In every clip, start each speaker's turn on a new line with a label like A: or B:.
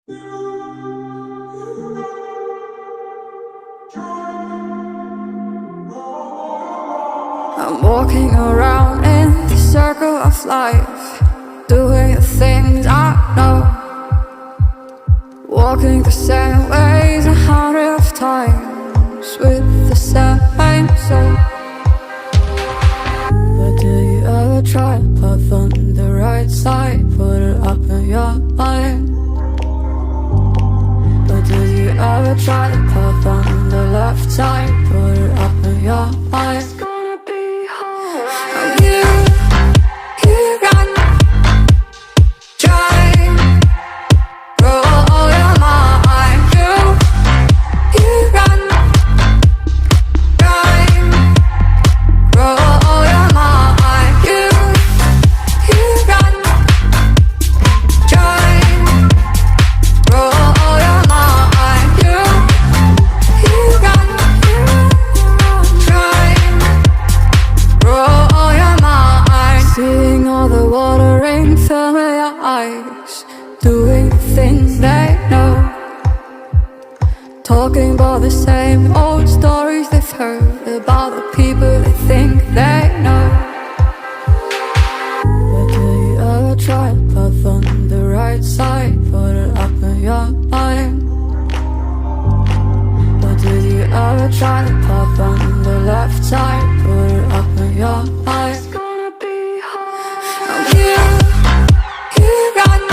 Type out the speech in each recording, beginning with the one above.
A: I'm walking around in the circle of life, doing the things I know, walking the same ways 100 times with the same soul. But do you ever try to path on the right side, put it up in your mind? But do you ever try to path on the left side, put it up in your mind? Doing the things they know, talking about the same old stories they've heard about the people they think they know. But do you ever try to path on the right side, put it up in your mind? But do you ever try to path on the left side, put it up in your mind? It's gonna be hard. I'm here, you got me.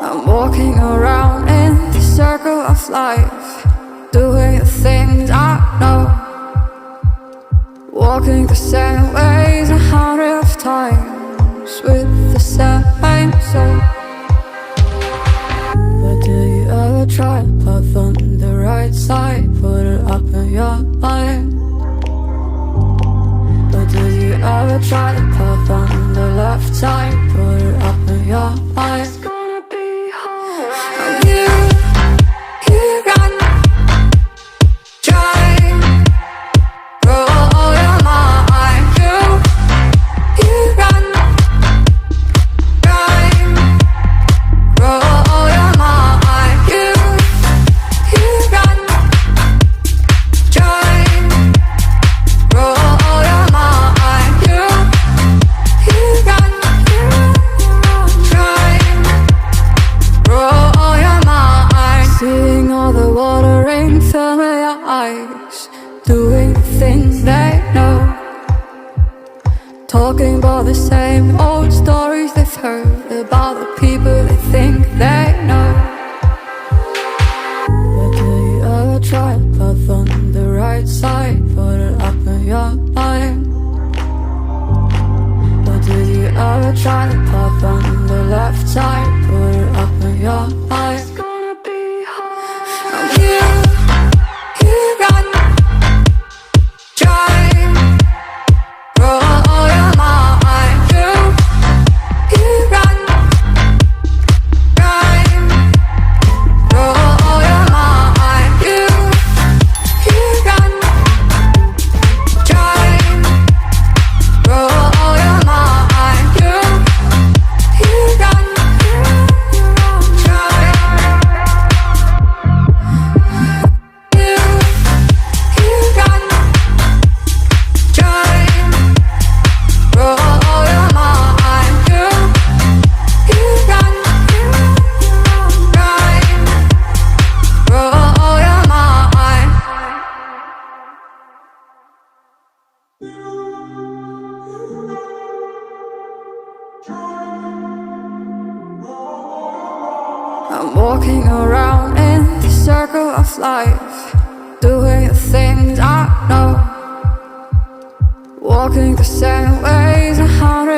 A: I'm walking around in the circle of life, doing the things I know, walking the same ways 100 times with the same soul. But do you ever try to path on the right side, put it up in your mind? But do you ever try to path on the left side, put it up in your mind? Doing the things they know, talking about the same old stories they've heard about the people they think they know. But do you ever try to path on the right side, put it up in your mind? But do you ever try to path on the left side, put it up in your mind? It's gonna be hard. I'm here, you got me. Roll your mind, you got me. I'm walking around in the circle of life, doing the things I know, walking the same ways 100